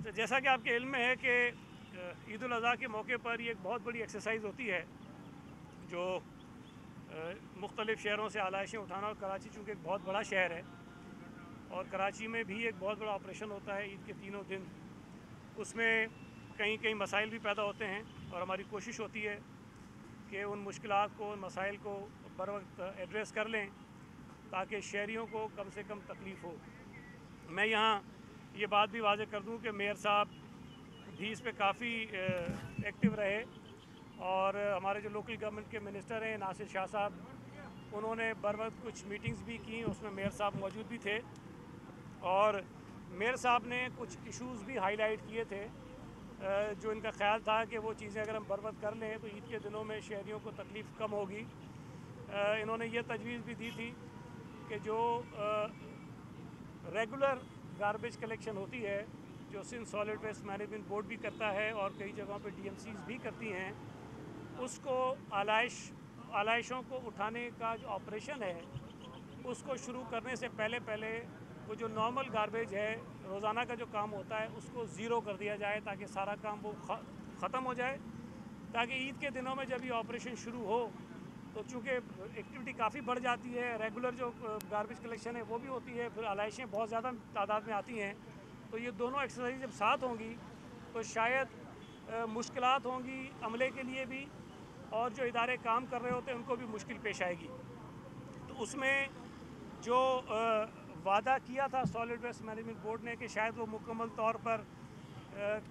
तो जैसा कि आपके इल्म में है कि ईद उल अज़हा के मौके पर ये एक बहुत बड़ी एक्सरसाइज होती है जो मुख्तलिफ़ शहरों से आलाइशें उठाना। और कराची चूँकि एक बहुत बड़ा शहर है और कराची में भी एक बहुत बड़ा ऑपरेशन होता है ईद के तीनों दिन, उसमें कहीं कहीं मसाइल भी पैदा होते हैं और हमारी कोशिश होती है कि उन मुश्किलात को, उन मसाइल को बर वक्त एड्रेस कर लें ताकि शहरियों को कम से कम तकलीफ़ हो। मैं यहाँ ये बात भी वाज़ेह कर दूँ कि मेयर साहब भी इस पर काफ़ी एक्टिव रहे और हमारे जो लोकल गवर्नमेंट के मिनिस्टर हैं नासिर शाह साहब, उन्होंने बर वक्त कुछ मीटिंग्स भी की, उसमें मेयर साहब मौजूद भी थे और मेयर साहब ने कुछ इश्यूज़ भी हाईलाइट किए थे जो इनका ख्याल था कि वो चीज़ें अगर हम बर वक्त कर लें तो ईद के दिनों में शहरियों को तकलीफ़ कम होगी। इन्होंने ये तजवीज़ भी दी थी कि जो रेगुलर गार्बेज कलेक्शन होती है जो Sindh solid waste management board भी करता है और कई जगहों पे डीएमसीज भी करती हैं, उसको आलाइशों को उठाने का जो ऑपरेशन है उसको शुरू करने से पहले वो जो नॉर्मल गार्बेज है, रोज़ाना का जो काम होता है, उसको ज़ीरो कर दिया जाए ताकि सारा काम वो ख़त्म हो जाए, ताकि ईद के दिनों में जब ये ऑपरेशन शुरू हो तो चूँकि एक्टिविटी काफ़ी बढ़ जाती है, रेगुलर जो गार्बेज कलेक्शन है वो भी होती है, फिर आलाइशें बहुत ज़्यादा तादाद में आती हैं, तो ये दोनों एक्सरसाइज जब साथ होंगी तो शायद मुश्किलात होंगी अमले के लिए भी और जो इदारे काम कर रहे होते हैं उनको भी मुश्किल पेश आएगी। तो उसमें जो वादा किया था सॉलिड वेस्ट मैनेजमेंट बोर्ड ने कि शायद वो मुकम्मल तौर पर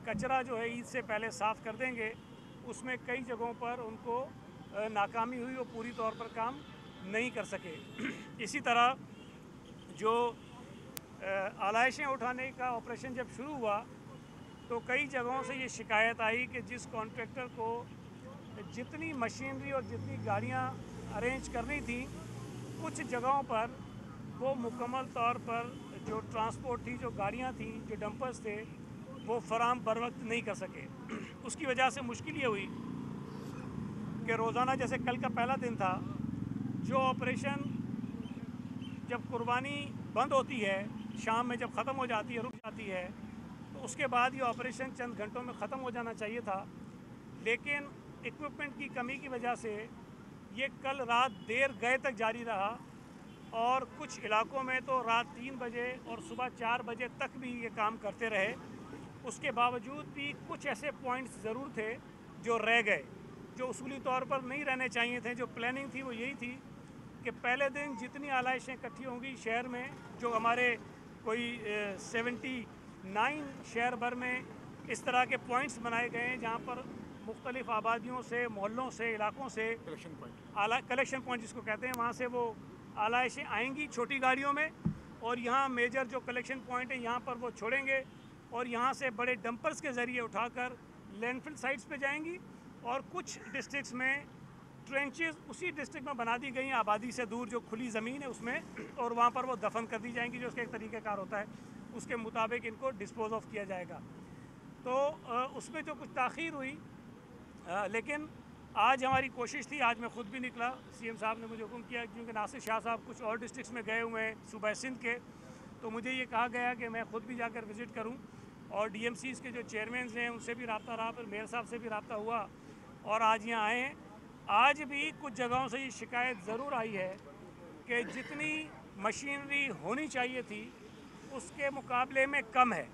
कचरा जो है ईद से पहले साफ़ कर देंगे, उसमें कई जगहों पर उनको नाकामी हुई, वो पूरी तौर पर काम नहीं कर सके। इसी तरह जो आलाइशें उठाने का ऑपरेशन जब शुरू हुआ तो कई जगहों से ये शिकायत आई कि जिस कॉन्ट्रैक्टर को जितनी मशीनरी और जितनी गाड़ियां अरेंज करनी थी, कुछ जगहों पर वो मुकम्मल तौर पर जो ट्रांसपोर्ट थी, जो गाड़ियां थी, जो डंपर्स थे, वो फराम बर वक्त नहीं कर सके। उसकी वजह से मुश्किल ये हुई कि रोज़ाना जैसे कल का पहला दिन था, जो ऑपरेशन जब कुर्बानी बंद होती है, शाम में जब ख़त्म हो जाती है, रुक जाती है, तो उसके बाद ये ऑपरेशन चंद घंटों में ख़त्म हो जाना चाहिए था, लेकिन इक्विपमेंट की कमी की वजह से ये कल रात देर गए तक जारी रहा और कुछ इलाकों में तो रात 3 बजे और सुबह 4 बजे तक भी ये काम करते रहे। उसके बावजूद भी कुछ ऐसे पॉइंट्स ज़रूर थे जो रह गए, जो उसूली तौर पर नहीं रहने चाहिए थे। जो प्लानिंग थी वो यही थी कि पहले दिन जितनी आलाइशें इकट्ठी होंगी शहर में, जो हमारे कोई 79 शहर भर में इस तरह के पॉइंट्स बनाए गए हैं जहाँ पर मुख्तलिफ़ आबादियों से, मोहल्लों से, इलाकों से कलेक्शन पॉइंट जिसको कहते हैं, वहाँ से वो आलाइशें आएंगी छोटी गाड़ियों में और यहाँ मेजर जो कलेक्शन पॉइंट है यहाँ पर वो छोड़ेंगे और यहाँ से बड़े डंपर्स के ज़रिए उठाकर लैंडफिल साइट्स पे जाएंगी और कुछ डिस्ट्रिक्ट्स में ट्रेंचेस उसी डिस्ट्रिक्ट में बना दी गई हैं आबादी से दूर, जो खुली ज़मीन है उसमें, और वहाँ पर वो दफन कर दी जाएंगी, जो उसका एक तरीक़ाकार होता है, उसके मुताबिक इनको डिस्पोज ऑफ किया जाएगा। तो उसमें जो कुछ ताख़ीर हुई, लेकिन आज हमारी कोशिश थी, आज मैं ख़ुद भी निकला, सीएम साहब ने मुझे हुक्म किया, क्योंकि नासिर शाह साहब कुछ और डिस्ट्रिक्ट्स में गए हुए हैं सूबा सिंध के, तो मुझे ये कहा गया कि मैं ख़ुद भी जाकर विज़िट करूं और डीएमसीज़ के जो चेयरमैन हैं उनसे भी रब्ता रहा, फिर मेयर साहब से भी रब्ता हुआ और आज यहाँ आए हैं। आज भी कुछ जगहों से ये शिकायत ज़रूर आई है कि जितनी मशीनरी होनी चाहिए थी उसके मुकाबले में कम है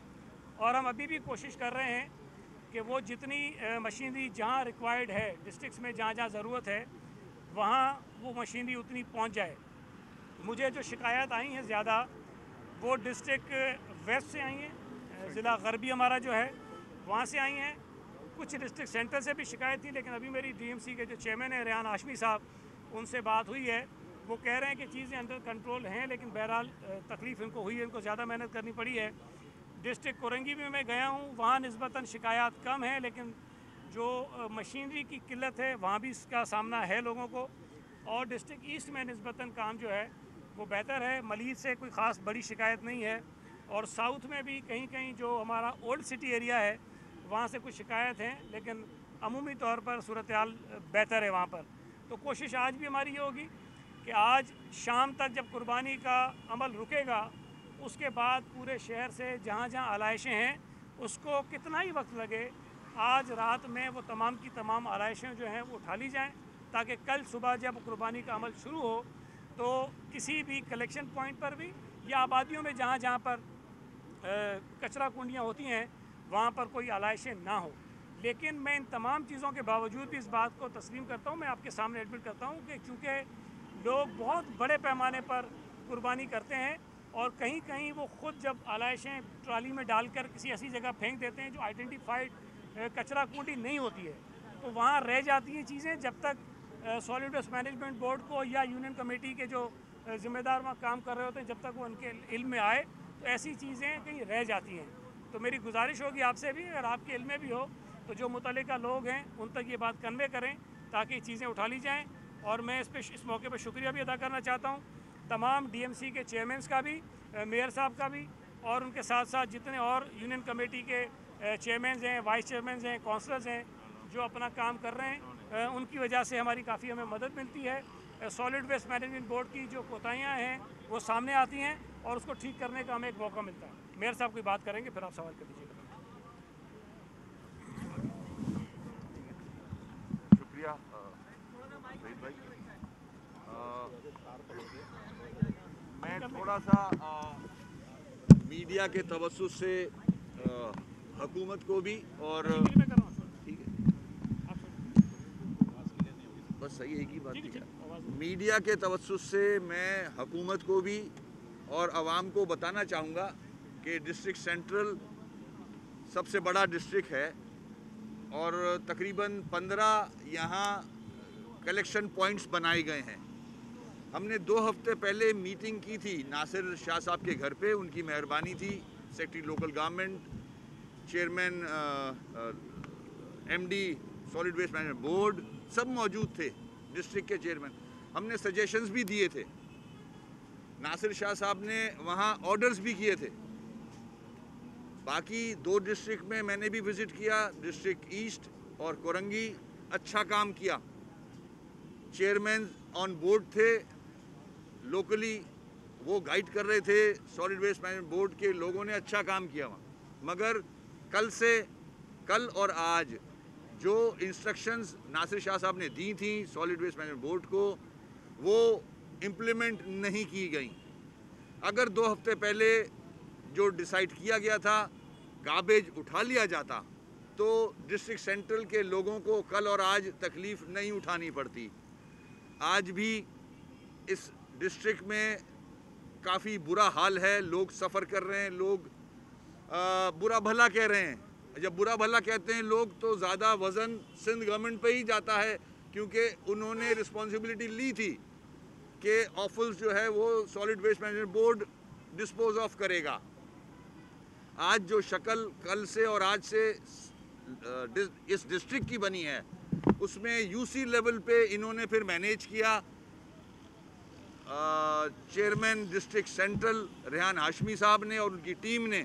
और हम अभी भी कोशिश कर रहे हैं कि वो जितनी मशीनरी जहाँ रिक्वायर्ड है, डिस्ट्रिक्ट्स में जहाँ जहाँ ज़रूरत है, वहाँ वो मशीनरी उतनी पहुँच जाए। मुझे जो शिकायत आई हैं ज़्यादा वो डिस्ट्रिक्ट वेस्ट से आई हैं, ज़िला गरबी हमारा जो है वहाँ से आई हैं, कुछ डिस्ट्रिक्ट सेंटर से भी शिकायत थी, लेकिन अभी मेरी डीएमसी के जो चेयरमैन हैं रेहान हाशमी साहब, उनसे बात हुई है, वो कह रहे हैं कि चीज़ें अंडर कंट्रोल हैं, लेकिन बहरहाल तकलीफ़ इनको हुई है, इनको ज़्यादा मेहनत करनी पड़ी है। डिस्ट्रिक्ट कोरंगी में मैं गया हूँ, वहाँ निस्बतन शिकायत कम है, लेकिन जो मशीनरी की किल्लत है वहाँ भी इसका सामना है लोगों को, और डिस्ट्रिक्ट ईस्ट में निस्बतन काम जो है वो बेहतर है, मलीद से कोई ख़ास बड़ी शिकायत नहीं है, और साउथ में भी कहीं कहीं जो हमारा ओल्ड सिटी एरिया है वहाँ से कुछ शिकायत हैं, लेकिन अमूमी तौर पर सूरत हाल बेहतर है वहाँ पर। तो कोशिश आज भी हमारी ये होगी कि आज शाम तक जब कुर्बानी का अमल रुकेगा उसके बाद पूरे शहर से जहाँ जहाँ आलाइशें हैं उसको कितना ही वक्त लगे, आज रात में वो तमाम की तमाम आलाइशें जो हैं वो उठा ली जाएँ, ताकि कल सुबह जब कुर्बानी का अमल शुरू हो तो किसी भी कलेक्शन पॉइंट पर भी या आबादियों में जहाँ जहाँ पर कचरा कुंडियाँ होती हैं वहाँ पर कोई आलाइशें ना हो। लेकिन मैं इन तमाम चीज़ों के बावजूद भी इस बात को तस्लीम करता हूँ, मैं आपके सामने एडमिट करता हूँ कि चूँकि लोग बहुत बड़े पैमाने पर कुर्बानी करते हैं और कहीं कहीं वो ख़ुद जब आलाइशें ट्राली में डालकर किसी ऐसी जगह फेंक देते हैं जो आइडेंटिफाइड कचरा कुंडी नहीं होती है, तो वहाँ रह जाती हैं चीज़ें जब तक सॉलिड वेस्ट मैनेजमेंट बोर्ड को या यूनियन कमेटी के जो ज़िम्मेदार वहाँ काम कर रहे होते हैं, जब तक वो उनके इल्म में आए तो ऐसी चीज़ें कहीं रह जाती हैं। तो मेरी गुजारिश होगी आपसे भी, अगर आपके इल्म में भी हो तो जो मुतल्लिका लोग हैं उन तक ये बात कन्वे करें ताकि चीज़ें उठा ली जाएँ। और मैं इस मौके पर शुक्रिया भी अदा करना चाहता हूँ तमाम DMC के चेयरमैन का भी, मेयर साहब का भी, और उनके साथ साथ जितने और यूनियन कमेटी के चेयरमैन हैं, वाइस चेयरमैन हैं, काउंसलर्स हैं जो अपना काम कर रहे हैं, उनकी वजह से हमारी काफ़ी हमें मदद मिलती है। सॉलिड वेस्ट मैनेजमेंट बोर्ड की जो कोताहियाँ हैं वो सामने आती हैं और उसको ठीक करने का हमें एक मौका मिलता है। मेयर साहब कोई बात करेंगे, फिर आप सवाल कर दीजिएगा। शुक्रिया शहीद भाई। मैं थोड़ा सा मीडिया के तवज्जुह से हुकूमत को भी और ठीक है, बस सही एक ही बात है, मीडिया के तवज्जुह से मैं हुकूमत को भी और आवाम को बताना चाहूँगा कि डिस्ट्रिक्ट सेंट्रल सबसे बड़ा डिस्ट्रिक्ट है और तकरीबन 15 यहाँ कलेक्शन पॉइंट्स बनाए गए हैं। हमने 2 हफ्ते पहले मीटिंग की थी नासिर शाह साहब के घर पे, उनकी मेहरबानी थी, secretary local government, chairman MD solid waste management board सब मौजूद थे, डिस्ट्रिक्ट के चेयरमैन। हमने सजेशंस भी दिए थे, नासिर शाह साहब ने वहाँ ऑर्डर्स भी किए थे। बाकी 2 डिस्ट्रिक्ट में मैंने भी विज़िट किया, डिस्ट्रिक्ट ईस्ट और कोरंगी, अच्छा काम किया, चेयरमैन ऑन बोर्ड थे, लोकली वो गाइड कर रहे थे, सॉलिड वेस्ट मैनेजमेंट बोर्ड के लोगों ने अच्छा काम किया वहाँ। मगर कल और आज जो इंस्ट्रक्शंस नासिर शाह साहब ने दी थी सॉलिड वेस्ट मैनेजमेंट बोर्ड को, वो इम्प्लीमेंट नहीं की गई। अगर 2 हफ्ते पहले जो डिसाइड किया गया था गार्बेज उठा लिया जाता तो डिस्ट्रिक्ट सेंट्रल के लोगों को कल और आज तकलीफ़ नहीं उठानी पड़ती। आज भी इस डिस्ट्रिक्ट में काफ़ी बुरा हाल है, लोग सफ़र कर रहे हैं, लोग बुरा भला कह रहे हैं। जब बुरा भला कहते हैं लोग तो ज़्यादा वज़न सिंध गवर्नमेंट पे ही जाता है, क्योंकि उन्होंने रिस्पॉन्सिबिलिटी ली थी कि ऑफल्स जो है वो solid waste management board dispose of करेगा। आज जो शक्ल कल से और आज से इस डिस्ट्रिक्ट की बनी है उसमें UC लेवल पे इन्होंने फिर मैनेज किया। Chairman district central Rehan Hashmi साहब ने और उनकी टीम ने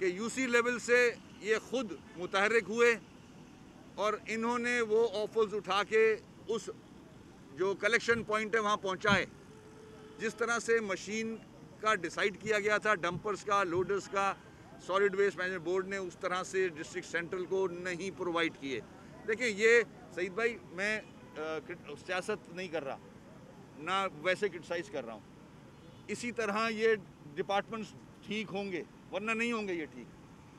कि UC लेवल से ये खुद मुतहरिक हुए और इन्होंने वो ऑफल्स उठा के उस जो कलेक्शन पॉइंट है वहाँ पहुँचाए। जिस तरह से मशीन का डिसाइड किया गया था, डंपर्स का, लोडर्स का, सॉलिड वेस्ट मैनेजमेंट बोर्ड ने उस तरह से डिस्ट्रिक्ट सेंट्रल को नहीं प्रोवाइड किए। देखिए ये सईद भाई, मैं सियासत नहीं कर रहा ना वैसे क्रिटिसाइज़ कर रहा हूँ, इसी तरह ये डिपार्टमेंट्स ठीक होंगे वरना नहीं होंगे ये ठीक।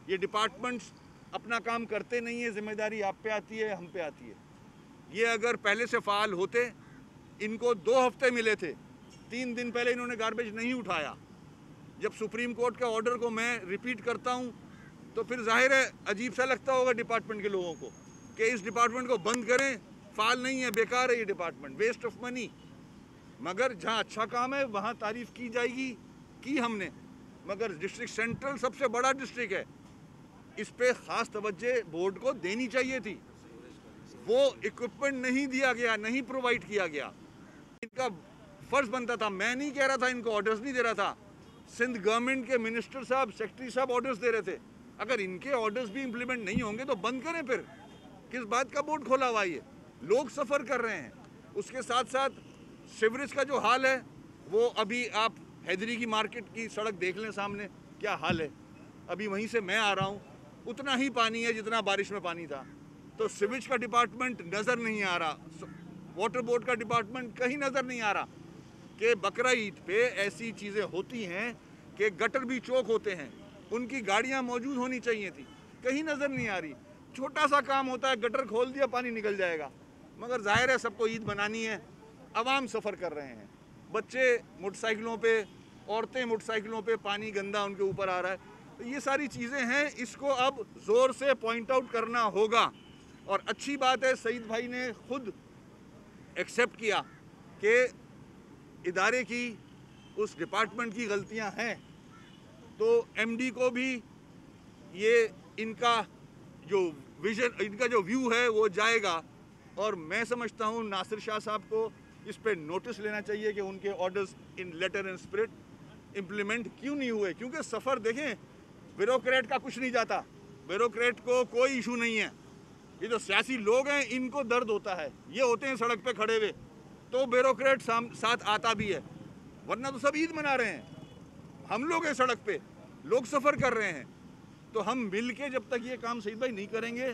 ये डिपार्टमेंट्स अपना काम करते नहीं है, जिम्मेदारी आप पे आती है, हम पे आती है। ये अगर पहले से फ़ाल होते, इनको 2 हफ्ते मिले थे, 3 दिन पहले इन्होंने गार्बेज नहीं उठाया। जब सुप्रीम कोर्ट का ऑर्डर को मैं रिपीट करता हूँ तो फिर जाहिर है अजीब सा लगता होगा डिपार्टमेंट के लोगों को कि इस डिपार्टमेंट को बंद करें, फ़ाल नहीं है, बेकार है ये डिपार्टमेंट, वेस्ट ऑफ मनी। मगर जहाँ अच्छा काम है वहाँ तारीफ़ की जाएगी, की हमने। मगर डिस्ट्रिक्ट सेंट्रल सबसे बड़ा डिस्ट्रिक्ट है, इस पे ख़ास तवज्जो बोर्ड को देनी चाहिए थी। वो इक्विपमेंट नहीं दिया गया, नहीं प्रोवाइड किया गया। इनका फ़र्ज़ बनता था, मैं नहीं कह रहा था, इनको ऑर्डर्स नहीं दे रहा था, सिंध गवर्नमेंट के मिनिस्टर साहब, सेक्रेटरी साहब ऑर्डर्स दे रहे थे। अगर इनके ऑर्डर्स भी इम्प्लीमेंट नहीं होंगे तो बंद करें। फिर किस बात का बोर्ड खोला हुआ है? लोग सफ़र कर रहे हैं। उसके साथ साथ सीवरेज का जो हाल है वो अभी आप हैदरी की मार्केट की सड़क देख लें, सामने क्या हाल है। अभी वहीं से मैं आ रहा हूँ, उतना ही पानी है जितना बारिश में पानी था। तो सिवेज का डिपार्टमेंट नज़र नहीं आ रहा, वाटर बोर्ड का डिपार्टमेंट कहीं नज़र नहीं आ रहा कि बकरा ईद पे ऐसी चीज़ें होती हैं कि गटर भी चौक होते हैं, उनकी गाड़ियां मौजूद होनी चाहिए थी, कहीं नज़र नहीं आ रही। छोटा सा काम होता है, गटर खोल दिया पानी निकल जाएगा, मगर जाहिर है सबको ईद बनानी है, आवाम सफ़र कर रहे हैं, बच्चे मोटरसाइकिलों पे, औरतें मोटरसाइकिलों पे, पानी गंदा उनके ऊपर आ रहा है। तो ये सारी चीज़ें हैं, इसको अब ज़ोर से पॉइंट आउट करना होगा। और अच्छी बात है सईद भाई ने खुद एक्सेप्ट किया कि इदारे की, उस डिपार्टमेंट की गलतियां हैं, तो एमडी को भी ये इनका जो विजन, इनका जो व्यू है वो जाएगा। और मैं समझता हूँ नासिर शाह साहब को इस पे नोटिस लेना चाहिए कि उनके orders in letter and spirit implement क्यों नहीं हुए। क्योंकि सफ़र देखें, ब्यूरोक्रेट का कुछ नहीं जाता, ब्यूरोक्रेट को कोई इशू नहीं है, ये जो सियासी लोग हैं इनको दर्द होता है, ये होते हैं सड़क पे खड़े हुए, तो ब्यूरोक्रेट साथ आता भी है, वरना तो सब ईद मना रहे हैं, हम लोग हैं सड़क पे, लोग सफ़र कर रहे हैं। तो हम मिल के जब तक ये काम सईद भाई नहीं करेंगे,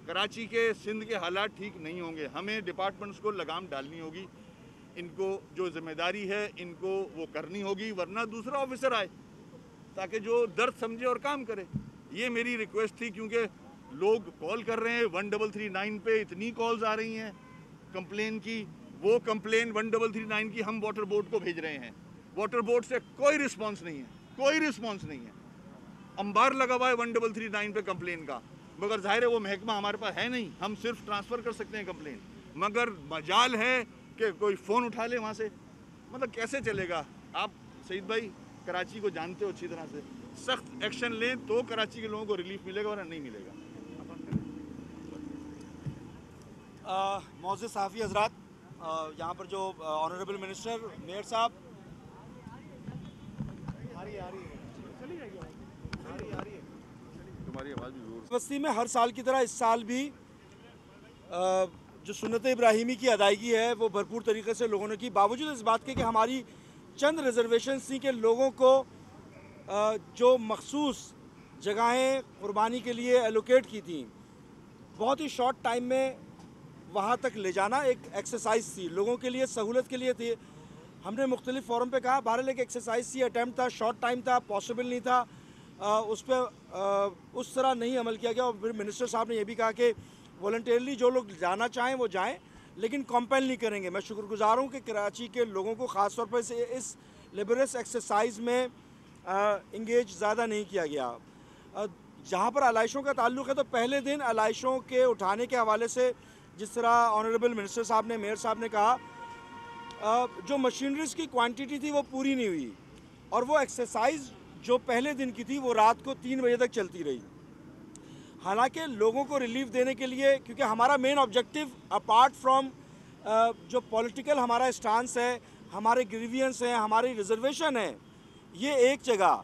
कराची के, सिंध के हालात ठीक नहीं होंगे। हमें डिपार्टमेंट्स को लगाम डालनी होगी, इनको जो जिम्मेदारी है इनको वो करनी होगी, वरना दूसरा ऑफिसर आए ताकि जो दर्द समझे और काम करे। ये मेरी रिक्वेस्ट थी, क्योंकि लोग कॉल कर रहे हैं 1339 पे, इतनी कॉल्स आ रही हैं कंप्लेन की, वो कंप्लेन 1339 की हम वाटर बोर्ड को भेज रहे हैं, वाटर बोर्ड से कोई रिस्पांस नहीं है, कोई रिस्पांस नहीं है। अंबार लगा हुआ है 1339 पे कंप्लेन का, मगर जाहिर है वो महकमा हमारे पास है नहीं, हम सिर्फ ट्रांसफ़र कर सकते हैं कंप्लेन, मगर मजाल है कि कोई फ़ोन उठा ले वहाँ से, मतलब कैसे चलेगा। आप सईद भाई कराची को जानते हो अच्छी तरह से, सख्त एक्शन लें तो कराची के लोगों को रिलीफ मिलेगा, वरना नहीं मिलेगा। मौजूद सहाफ़ी हजरात, यहाँ पर जो ऑनरेबल मिनिस्टर, मेयर साहब, बस्ती में हर साल की तरह इस साल भी जो सुन्नत इब्राहिमी की अदायगी है वो भरपूर तरीके से लोगों ने की, बावजूद इस बात के कि हमारी चंद रिजर्वेशन थी कि लोगों को जो मखसूस जगहें कुर्बानी के लिए एलोकेट की थी, बहुत ही शॉर्ट टाइम में वहाँ तक ले जाना एक एक्सरसाइज थी, लोगों के लिए, सहूलत के लिए थी। हमने मुख्तलिफ फोरम पे कहा, बहरहाल एक एक्सरसाइज थी, अटैम्प्ट था, शॉर्ट टाइम था, पॉसिबल नहीं था, उस पर उस तरह नहीं अमल किया गया। और फिर मिनिस्टर साहब ने यह भी कहा कि वॉलंटियरली जो लोग जाना चाहें वो जाएं, लेकिन कंपेल नहीं करेंगे। मैं शुक्रगुजार हूँ कि कराची के लोगों को ख़ास तौर पर इस लिबरस एक्सरसाइज में इंगेज ज़्यादा नहीं किया गया। जहाँ पर आलाइशों का ताल्लुक़ है, तो पहले दिन आलाइशों के उठाने के हवाले से जिस तरह ऑनरेबल मिनिस्टर साहब ने, मेयर साहब ने कहा, जो मशीनरीज़ की क्वांटिटी थी वो पूरी नहीं हुई, और वो एक्सरसाइज जो पहले दिन की थी वो रात को 3 बजे तक चलती रही। हालांकि लोगों को रिलीफ देने के लिए, क्योंकि हमारा मेन ऑब्जेक्टिव अपार्ट फ्रॉम जो पॉलिटिकल हमारा स्टांस है, हमारे ग्रीवियंस हैं, हमारी रिजर्वेशन है, ये एक जगह,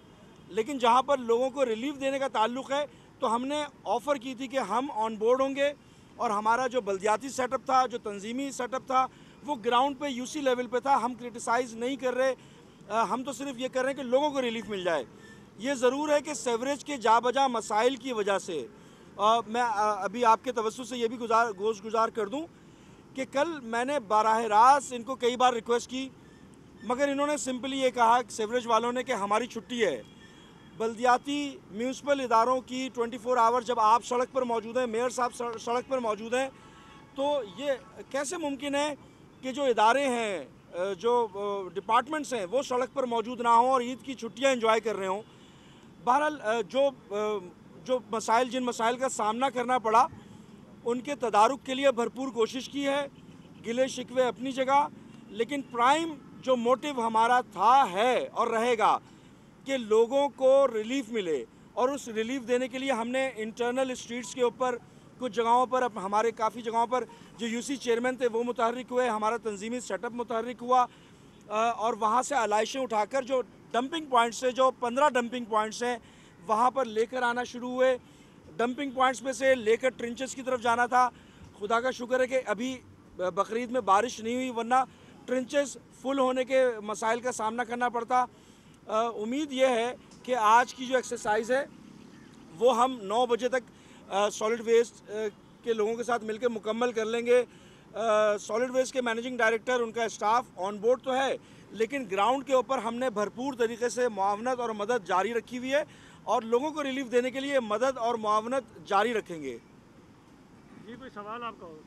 लेकिन जहाँ पर लोगों को रिलीफ देने का ताल्लुक़ है, तो हमने ऑफ़र की थी कि हम ऑन बोर्ड होंगे, और हमारा जो बल्दियाती सेटअप था, जो तंजीमी सेटअप था, वो ग्राउंड पे यूसी लेवल पे था। हम क्रिटिसाइज़ नहीं कर रहे, हम तो सिर्फ ये कर रहे हैं कि लोगों को रिलीफ मिल जाए। ये ज़रूर है कि सेवरेज के जाबजा मसाइल की वजह से मैं अभी आपके तवज्जो से ये भी गुजार कर दूं कि कल मैंने बराह रास्त इनको कई बार रिक्वेस्ट की, मगर इन्होंने सिंपली ये कहा, सेवरेज वालों ने, कि हमारी छुट्टी है। बल्दियाती म्यूनसिपल इदारों की 24 आवर जब आप सड़क पर मौजूद हैं, मेयर साहब सड़क पर मौजूद हैं, तो ये कैसे मुमकिन है कि जो इदारे हैं, जो डिपार्टमेंट्स हैं, वो सड़क पर मौजूद ना हों और ईद की छुट्टियां एंजॉय कर रहे हों। बहरहाल जो मसाइल, जिन मसाइल का सामना करना पड़ा, उनके तदारुक के लिए भरपूर कोशिश की है, गिले शिकवे अपनी जगह, लेकिन प्राइम जो मोटिव हमारा था, है और रहेगा कि लोगों को रिलीफ मिले। और उस रिलीफ देने के लिए हमने इंटरनल स्ट्रीट्स के ऊपर कुछ जगहों पर, हमारे काफ़ी जगहों पर जो यूसी चेयरमैन थे वो मुतहर्रिक हुए, हमारा तंजीमी सेटअप मुतहर्रिक हुआ, और वहाँ से आलाइशें उठाकर जो डंपिंग पॉइंट्स से, जो 15 डंपिंग पॉइंट्स हैं, वहाँ पर लेकर आना शुरू हुए। डंपिंग पॉइंट्स में से लेकर ट्रेंचेस की तरफ जाना था। खुदा का शुक्र है कि अभी बकरीद में बारिश नहीं हुई, वरना ट्रेंचेस फुल होने के मसाइल का सामना करना पड़ता। उम्मीद ये है कि आज की जो एक्सरसाइज है वो हम 9 बजे तक सॉलिड वेस्ट के लोगों के साथ मिलकर मुकम्मल कर लेंगे। सॉलिड वेस्ट के मैनेजिंग डायरेक्टर, उनका स्टाफ ऑन बोर्ड तो है, लेकिन ग्राउंड के ऊपर हमने भरपूर तरीके से मुआवनत और मदद जारी रखी हुई है और लोगों को रिलीफ देने के लिए मदद और मुआवनत जारी रखेंगे। जी, कोई सवाल आपका हो?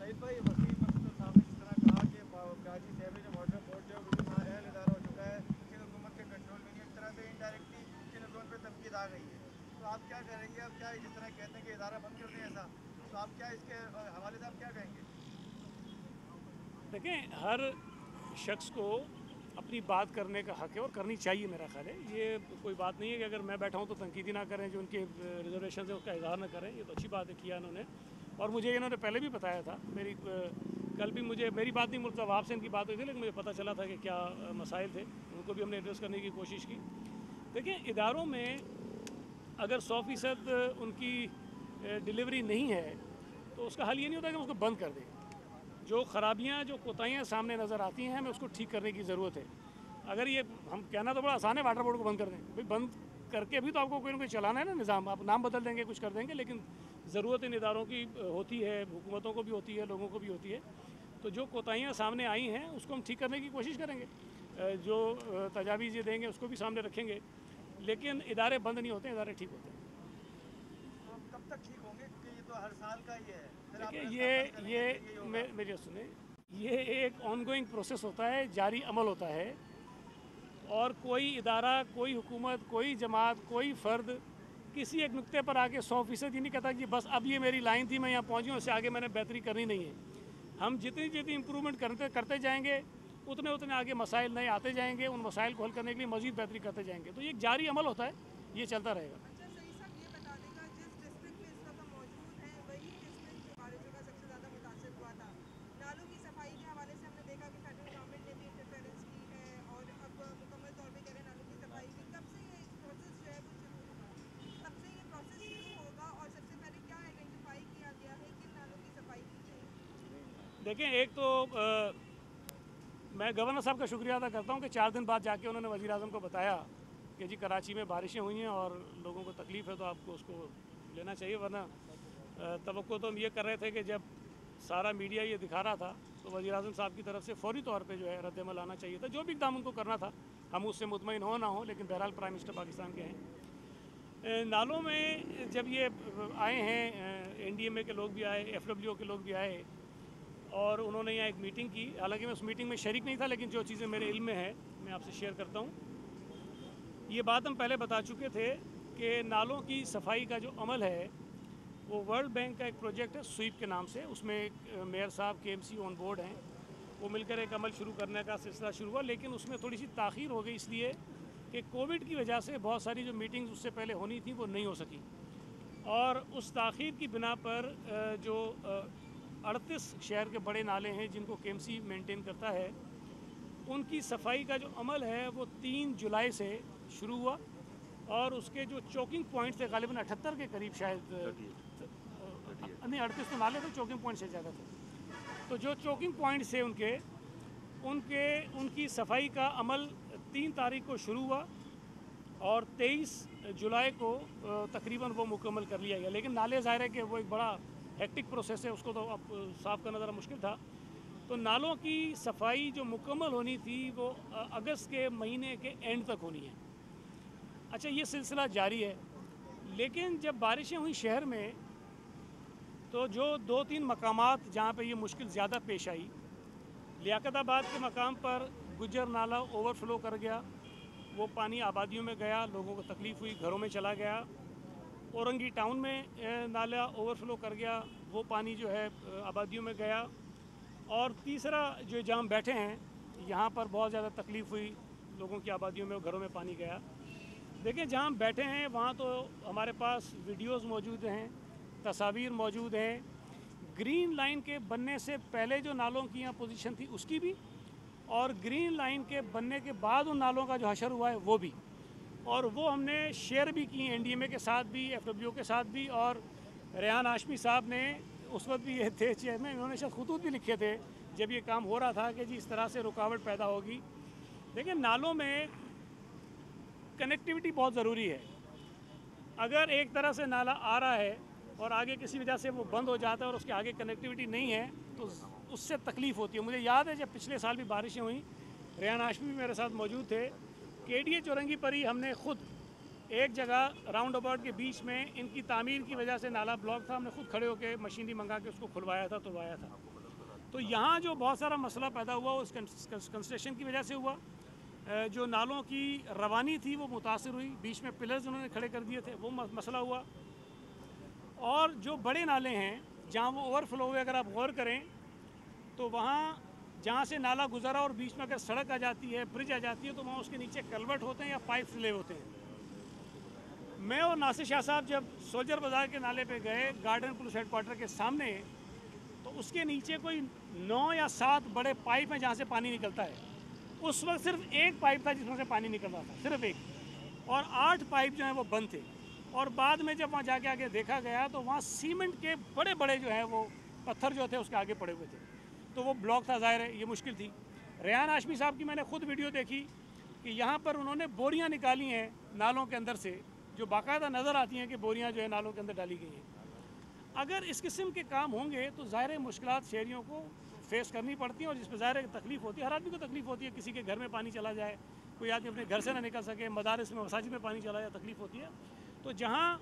सईद भाई, वसीम अख्तर साहब ने जिस तरह कहा कि कराची सीवरेज वाटर बोर्ड जो बिल्कुल नाअहल इदारा हो चुका है, लेकिन हुकूमत के कंट्रोल में नहीं, एक तरह से इनडायरेक्टली इन पर तनकीद आ गई है, तो आप क्या करेंगे? अब क्या जिस तरह कहते हैं कि इदारा बंद कर दें ऐसा, तो आप क्या इसके हवाले से आप क्या कहेंगे? देखें, हर शख्स को अपनी बात करने का हक है और करनी चाहिए, मेरा ख्याल है। ये कोई बात नहीं है कि अगर मैं बैठा हूँ तो तनकीदी ना करें, जो उनके रिजर्वेशन है उसका इजहार ना करें। ये तो अच्छी बात है, किया इन्होंने, और मुझे इन्होंने पहले भी बताया था। कल भी मेरी बात नहीं, मुल्क जवाब से इनकी बात हुई थी, लेकिन मुझे पता चला था कि क्या मसाइल थे, उनको भी हमने एड्रेस करने की कोशिश की। देखिए, इदारों में अगर 100% उनकी डिलीवरी नहीं है तो उसका हल ये नहीं होता कि उसको बंद कर दें। जो ख़राबियाँ, जो कोताहियाँ सामने नज़र आती हैं, हमें उसको ठीक करने की ज़रूरत है। अगर ये हम कहना तो बड़ा आसान है, वाटर बोर्ड को बंद कर दें, भाई बंद करके भी तो आपको कोई ना कोई चलाना है ना निज़ाम। आप नाम बदल देंगे, कुछ कर देंगे, लेकिन ज़रूरत इन इदारों की होती है, हुकूमतों को भी होती है, लोगों को भी होती है। तो जो कोताहियाँ सामने आई हैं उसको हम ठीक करने की कोशिश करेंगे, जो तजावीज़ ये देंगे उसको भी सामने रखेंगे, लेकिन इदारे बंद नहीं होते, इदारे ठीक होते हैं। तो कब तक ठीक होंगे? क्योंकि ये तो हर साल का ही है। देखिए, ये मेरी सुने, ये एक ऑनगोइंग प्रोसेस होता है, जारी अमल होता है, और कोई इदारा, कोई हुकूमत, कोई जमात, कोई फ़र्द किसी एक नुक्ते पर आके 100% ये नहीं कहता कि बस अब ये मेरी लाइन थी, मैं यहाँ पहुँची हूँ, उससे आगे मैंने बेहतरी करनी नहीं है। हम जितनी जितनी इम्प्रूवमेंट करते जाएंगे, उतने उतने आगे मसाइल नए आते जाएंगे, उन मसाइल को हल करने के लिए मज़ीद बेहतरी करते जाएंगे। तो ये एक जारी अमल होता है, ये चलता रहेगा। अच्छा सही साहब, ये बता देगा, जिस डिस्ट्रिक्ट में इस वक्त मौजूद हैं वही डिस्ट्रिक्ट बारिशों का सबसे ज़्यादा मुतासर हुआ था। नालों की सफाई के हवाले से हमने देखा कि फेडरल गवर्नमेंट ने भी इंटरफेरेंस की है और अब मुकम्मल तौर पर कह रहे हैं नालों की सफाई की। कब से ये प्रोसेस जो है वो शुरू होगा? कब से ये प्रोसेस शुरू होगा और सबसे पहले क्या आइडेंटिफाई किया गया है कि नालों की सफाई की जाए? देखें, एक तो मैं गवर्नर साहब का शुक्रिया अदा करता हूँ कि 4 दिन बाद जाके उन्होंने वज़ीर आज़म को बताया कि जी कराची में बारिशें हुई हैं और लोगों को तकलीफ़ है, तो आपको उसको लेना चाहिए। वरना तवक्को तो हम ये कर रहे थे कि जब सारा मीडिया ये दिखा रहा था तो वज़ीर आज़म साहब की तरफ से फौरी तौर पे जो है रद्दमल आना चाहिए था। जो भी इक़दाम उनको करना था, हम उससे मुतमईन हो ना हो, लेकिन बहरहाल प्राइम मिनिस्टर पाकिस्तान के हैं। नालों में जब ये आए हैं, NDMA के लोग भी आए, FWO के लोग भी आए, और उन्होंने यहाँ एक मीटिंग की। हालांकि मैं उस मीटिंग में शरीक नहीं था, लेकिन जो चीज़ें मेरे इल्म में है मैं आपसे शेयर करता हूँ। ये बात हम पहले बता चुके थे कि नालों की सफाई का जो अमल है वो वर्ल्ड बैंक का एक प्रोजेक्ट है स्वीप के नाम से। उसमें मेयर साहब KMC ऑन बोर्ड हैं, वो मिलकर एक अमल शुरू करने का सिलसिला शुरू हुआ, लेकिन उसमें थोड़ी सी ताख़ीर हो गई, इसलिए कि कोविड की वजह से बहुत सारी जो मीटिंग्स उससे पहले होनी थी वो नहीं हो सकी, और उस ताख़ीर की बिना पर जो 38 शहर के बड़े नाले हैं जिनको KMC मेंटेन करता है, उनकी सफाई का जो अमल है वो 3 जुलाई से शुरू हुआ, और उसके जो चोकिंग पॉइंट्स थे गालिबन 78 के करीब, शायद नहीं 38 तो नाले थे, चोकिंग पॉइंट से ज़्यादा थे। तो जो चोकिंग पॉइंट्स थे उनकी सफाई का अमल 3 तारीख को शुरू हुआ और 23 जुलाई को तकरीबन वो मुकम्मल कर लिया गया। लेकिन नाले ज़ाहिर है कि वो एक बड़ा हेक्टिक प्रोसेस है, उसको तो अब साफ़ करना ज़रा मुश्किल था। तो नालों की सफाई जो मुकम्मल होनी थी वो अगस्त के महीने के एंड तक होनी है। अच्छा, ये सिलसिला जारी है, लेकिन जब बारिशें हुई शहर में तो जो 2-3 मकामात जहाँ पे ये मुश्किल ज़्यादा पेश आई, लियाकताबाद के मकाम पर गुज्जर नाला ओवरफ्लो कर गया, वो पानी आबादियों में गया, लोगों को तकलीफ़ हुई, घरों में चला गया। औरंगी टाउन में नाला ओवरफ्लो कर गया, वो पानी जो है आबादियों में गया। और तीसरा जो जहाँ बैठे हैं यहाँ पर बहुत ज़्यादा तकलीफ़ हुई, लोगों की आबादियों में, घरों में पानी गया। देखिए, जहाँ हम बैठे हैं वहाँ तो हमारे पास वीडियोज़ मौजूद हैं, तस्वीर मौजूद हैं, ग्रीन लाइन के बनने से पहले जो नालों की यहाँ पोजीशन थी उसकी भी, और ग्रीन लाइन के बनने के बाद उन नालों का जो हशर हुआ है वो भी, और वो हमने शेयर भी की NDMA के साथ भी, FWO के साथ भी। और रेहान हाशमी साहब ने उस वक्त भी ये थे चेयरमैन, उन्होंने शायद खुतूत भी लिखे थे जब ये काम हो रहा था कि जी इस तरह से रुकावट पैदा होगी। देखिए, नालों में कनेक्टिविटी बहुत ज़रूरी है। अगर एक तरह से नाला आ रहा है और आगे किसी वजह से वो बंद हो जाता है और उसके आगे कनेक्टिविटी नहीं है तो उससे तकलीफ़ होती है। मुझे याद है जब पिछले साल भी बारिशें हुई, रेहान हाशमी भी मेरे साथ मौजूद थे, केडीए चौरंगी पर ही हमने खुद एक जगह राउंड अबाउट के बीच में इनकी तामीर की वजह से नाला ब्लॉक था, हमने खुद खड़े होकर मशीनरी मंगा के उसको खुलवाया था, तुड़वाया था। तो यहाँ जो बहुत सारा मसला पैदा हुआ उस कंस्ट्रक्शन की वजह से हुआ। जो नालों की रवानी थी वो मुतासर हुई, बीच में पिलर्स उन्होंने खड़े कर दिए थे, वो मसला हुआ। और जो बड़े नाले हैं जहाँ वो ओवरफ्लो हुए, अगर आप गौर करें तो वहाँ जहाँ से नाला गुजरा और बीच में अगर सड़क आ जाती है, ब्रिज आ जाती है, तो वहाँ उसके नीचे कलवर्ट होते हैं या पाइप्स ले होते हैं। मैं और नासिर शाह साहब जब सोल्जर बाज़ार के नाले पे गए, गार्डन पुलिस हेडक्वार्टर के सामने, तो उसके नीचे कोई 9 या 7 बड़े पाइप हैं जहाँ से पानी निकलता है। उस वक्त सिर्फ एक पाइप था जिसमें से पानी निकल रहा था, सिर्फ एक, और 8 पाइप जो हैं वो बंद थे। और बाद में जब वहाँ जाके आगे देखा गया तो वहाँ सीमेंट के बड़े बड़े जो है वो पत्थर जो थे उसके आगे पड़े हुए थे, तो वो ब्लॉक था। ज़ाहिर है ये मुश्किल थी। रेहान हाशमी साहब की मैंने खुद वीडियो देखी कि यहाँ पर उन्होंने बोरियाँ निकाली हैं नालों के अंदर से, जो बाकायदा नज़र आती हैं कि बोरियाँ जो है नालों के अंदर डाली गई हैं। अगर इस किस्म के काम होंगे तो ज़ाहिर है मुश्किलात शहरियों को फेस करनी पड़ती हैं, और जिसमें ज़ाहिर है तकलीफ़ होती है, हर आदमी को तकलीफ़ होती है। किसी के घर में पानी चला जाए, कोई आदमी अपने घर से ना निकल सके, मदारिस में मसाजिद में पानी चला जाए, तकलीफ़ होती है। तो जहाँ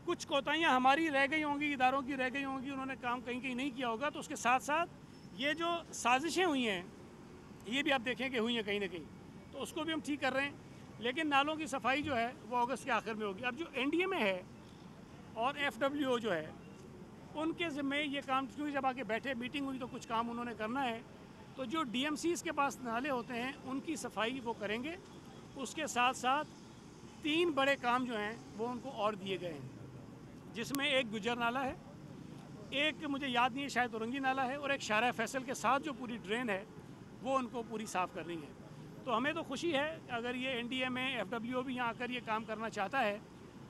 कुछ कोताहियाँ हमारी रह गई होंगी, इदारों की रह गई होंगी, उन्होंने काम कहीं कहीं नहीं किया होगा, तो उसके साथ साथ ये जो साजिशें हुई हैं ये भी आप देखें कि हुई हैं कहीं ना कहीं, तो उसको भी हम ठीक कर रहे हैं। लेकिन नालों की सफाई जो है वो अगस्त के आखिर में होगी। अब जो NDA में है और FWO जो है उनके ज़िम्मे ये काम, क्योंकि जब आके बैठे मीटिंग हुई तो कुछ काम उन्होंने करना है, तो जो DMCs के पास नाले होते हैं उनकी सफाई वो करेंगे। उसके साथ साथ 3 बड़े काम जो हैं वो उनको और दिए गए हैं, जिसमें एक गुजर नाला है, एक मुझे याद नहीं है शायद औरंगी नाला है, और एक शारा फैसल के साथ जो पूरी ड्रेन है वो उनको पूरी साफ़ करनी है। तो हमें तो खुशी है अगर ये NDA में FWO भी यहाँ आकर ये काम करना चाहता है,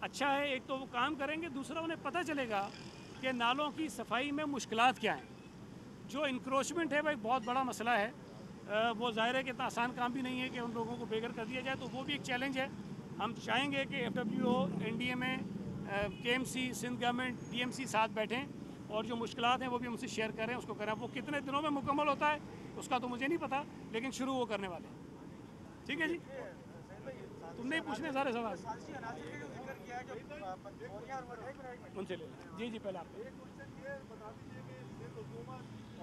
अच्छा है। एक तो वो काम करेंगे, दूसरा उन्हें पता चलेगा कि नालों की सफाई में मुश्किलात क्या हैं। जो इंक्रोचमेंट है वो एक बहुत बड़ा मसला है, वो ज़ाहिर है कि इतना आसान काम भी नहीं है कि उन लोगों को बेघर कर दिया जाए, तो वो भी एक चैलेंज है। हम चाहेंगे कि FWO NDA में KMC, सिंध गवर्नमेंट, DMC साथ बैठें और जो मुश्किलात हैं वो भी हमसे शेयर करें, उसको करें। वो कितने दिनों में मुकम्मल होता है उसका तो मुझे नहीं पता, लेकिन शुरू वो करने वाले हैं। ठीक है जी, तुमने ही पूछने सारे सवाल, उनसे ले जी जी। पहले आप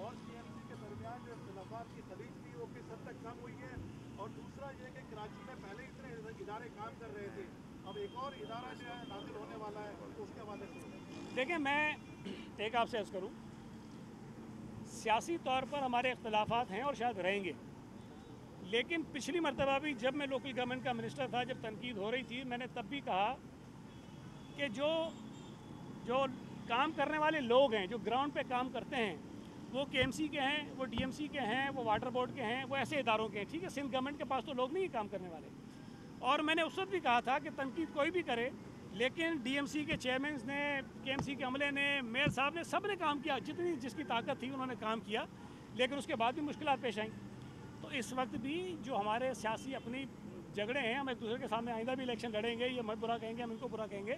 और KMC के दरमियान जो इख्तिलाफात की खलीज थी वो किस हद तक कम हुई है, और दूसरा ये कि कराची में पहले इतने इदारे काम कर रहे थे, अब एक और इदारा जो है नाजिल होने वाला है, तो उसके हवाले से देखें। मैं एक आपसे अर्ज़ करूँ, सियासी तौर पर हमारे इख्तिलाफात हैं और शायद रहेंगे, लेकिन पिछली मरतबा भी जब मैं लोकल गवर्नमेंट का मिनिस्टर था, जब तनकीद हो रही थी, मैंने तब भी कहा कि जो काम करने वाले लोग हैं, जो ग्राउंड पे काम करते हैं, वो KMC के हैं, वो DMC के हैं, वो वाटर बोर्ड के हैं, वो ऐसे इदारों के हैं। ठीक है, सिंध गवर्नमेंट के पास तो लोग नहीं काम करने वाले। और मैंने उस वक्त भी कहा था कि तनकीद कोई भी करे, लेकिन DMC के चेयरमैन ने, KMC के अमले ने, मेयर साहब ने, सब ने काम किया, जितनी जिसकी ताकत थी उन्होंने काम किया, लेकिन उसके बाद भी मुश्किलात पेश आई। तो इस वक्त भी जो हमारे सियासी अपनी झगड़े हैं, हम एक दूसरे के सामने आइंदा भी इलेक्शन लड़ेंगे, ये मत बुरा कहेंगे, हम इनको बुरा कहेंगे,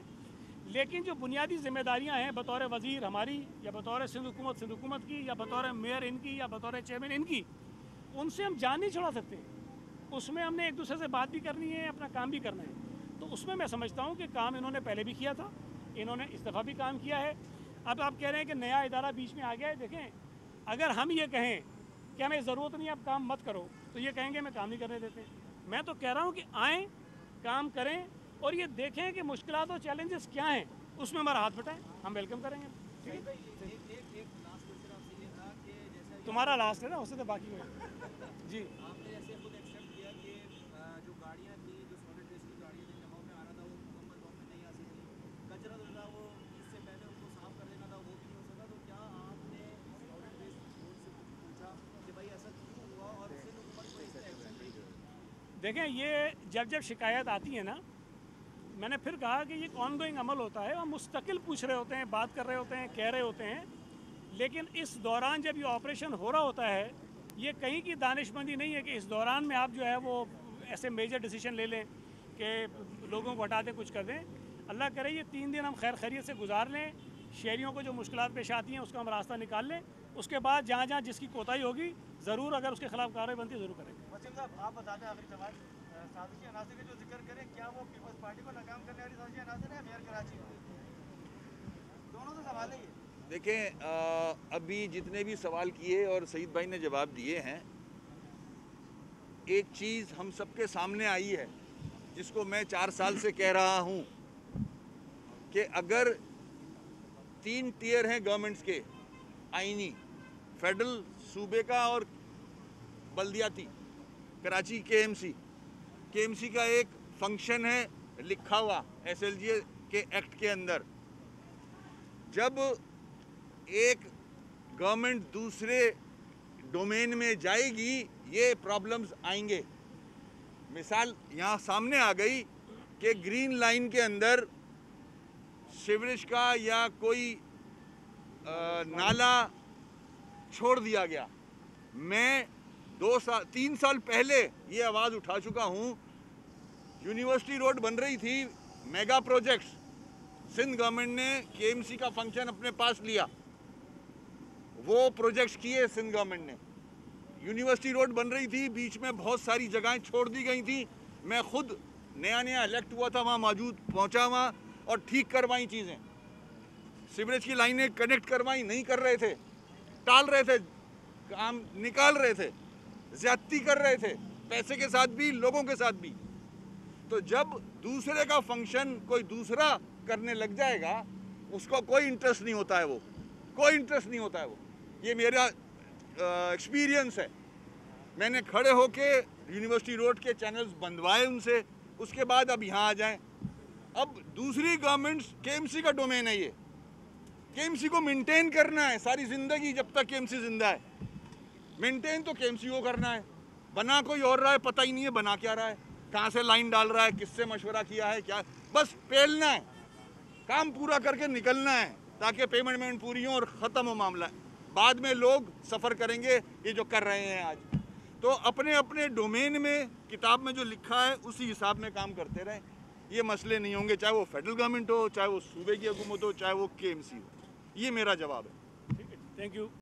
लेकिन जो बुनियादी जिम्मेदारियां हैं बतौर वज़ीर हमारी, या बतौर सिंध हुकूमत की, या बतौर मेयर इनकी, या बतौर चेयरमैन इनकी, उनसे हम जान नहीं छुड़ा सकते। उसमें हमने एक दूसरे से बात भी करनी है, अपना काम भी करना है। तो उसमें मैं समझता हूँ कि काम इन्होंने पहले भी किया था, इन्होंने इस दफ़ा भी काम किया है। अब आप कह रहे हैं कि नया इदारा बीच में आ गया है। देखें, अगर हम ये कहें कि हमें ज़रूरत नहीं, आप काम मत करो, तो ये कहेंगे मैं काम नहीं करने देते। मैं तो कह रहा हूँ कि आएँ, काम करें, और ये देखें कि मुश्किलात और चैलेंजेस क्या हैं, उसमें हमारा हाथ बटाएं, हम वेलकम करेंगे। ठीक है, तुम्हारा लास्ट है ना, उससे तो बाकी जी। आपने जैसे खुद एक्सेप्ट किया कि जो गाड़ियाँ थी, जो सॉलिड वेस्ट की गाड़ियाँ थी, जमाव में आ रहा था, वो मुकम्मल फॉर्म में नहीं आ सकती, कचरा जो था वो इससे पहले उनको साफ कर देना था, वो भी नहीं हो सका। तो क्या आपने सॉलिड वेस्ट बोर्ड से कुछ पूछा कि भाई ऐसा क्यों हुआ, और सिंध हुकूमत को इसका एक्शन नहीं? देखें, ये जब शिकायत आती है ना, मैंने फिर कहा कि ये ऑनगोइंग अमल होता है, हम मुस्तकिल पूछ रहे होते हैं, बात कर रहे होते हैं, कह रहे होते हैं, लेकिन इस दौरान जब ये ऑपरेशन हो रहा होता है, ये कहीं की दानिशमंदी नहीं है कि इस दौरान में आप जो है वो ऐसे मेजर डिसीजन ले लें कि लोगों को हटा दें, कुछ कर दें। अल्लाह करे ये 3 दिन हम खैर खैरियत से गुजार लें, शहरियों को जो मुश्किलात पेश आती हैं उसका हम रास्ता निकाल लें। उसके बाद जहाँ जहाँ जिसकी कोताही होगी ज़रूर अगर उसके खिलाफ कार्रवाई बनती है ज़रूर करेंगे। वसीम साहब, आप बता दें आखिरी सवाल, साजिशी अनासर का जो जिक्र करें, क्या वो पीपल्स पार्टी को नाकाम करने वाली साजिशी अनासर है, मेयर कराची को? दोनों से सवाल है ये। देखें, अभी जितने भी सवाल किए और सईद भाई ने जवाब दिए हैं, एक चीज़ हम सबके सामने आई है जिसको मैं 4 साल से कह रहा हूँ कि अगर 3 टियर हैं गवर्नमेंट्स के आईनी, फेडरल, सूबे का और बल्दियाती, कराची केएमसी का एक फंक्शन है लिखा हुआ SLGA के एक्ट के अंदर। जब एक गवर्नमेंट दूसरे डोमेन में जाएगी ये प्रॉब्लम्स आएंगे। मिसाल यहाँ सामने आ गई कि ग्रीन लाइन के अंदर सीवरेज का या कोई नाला छोड़ दिया गया। मैं 3 साल पहले ये आवाज़ उठा चुका हूँ। यूनिवर्सिटी रोड बन रही थी, मेगा प्रोजेक्ट्स, सिंध गवर्नमेंट ने केएमसी का फंक्शन अपने पास लिया, वो प्रोजेक्ट्स किए सिंध गवर्नमेंट ने। यूनिवर्सिटी रोड बन रही थी, बीच में बहुत सारी जगहें छोड़ दी गई थी। मैं खुद नया इलेक्ट हुआ था, वहाँ पहुँचा वहाँ और ठीक करवाई चीज़ें। सीवरेज की लाइनें कनेक्ट करवाई, नहीं कर रहे थे, टाल रहे थे, काम निकाल रहे थे, ज्यादती कर रहे थे, पैसे के साथ भी लोगों के साथ भी। तो जब दूसरे का फंक्शन कोई दूसरा करने लग जाएगा उसको कोई इंटरेस्ट नहीं होता है, वो कोई इंटरेस्ट नहीं होता है वो। ये मेरा एक्सपीरियंस है। मैंने खड़े होके यूनिवर्सिटी रोड के चैनल्स बंधवाए उनसे, उसके बाद अब यहाँ आ जाएं। अब दूसरी गवर्नमेंट्स, केएमसी का डोमेन है ये, केएमसी को मेंटेन करना है सारी ज़िंदगी, जब तक केएमसी जिंदा है। मेंटेन तो केएमसी को करना है, बना कोई और रहा है, पता ही नहीं है बना क्या रहा है, कहाँ से लाइन डाल रहा है, किससे मशवरा किया है, क्या, बस पेलना है, काम पूरा करके निकलना है ताकि पेमेंट पूरी हो और ख़त्म हो मामला। बाद में लोग सफ़र करेंगे ये जो कर रहे हैं आज। तो अपने अपने डोमेन में किताब में जो लिखा है उसी हिसाब में काम करते रहें, ये मसले नहीं होंगे, चाहे वो फेडरल गवर्नमेंट हो, चाहे वो सूबे की हुकूमत हो, चाहे वो केएमसी हो। ये मेरा जवाब है। ठीक है, थैंक यू।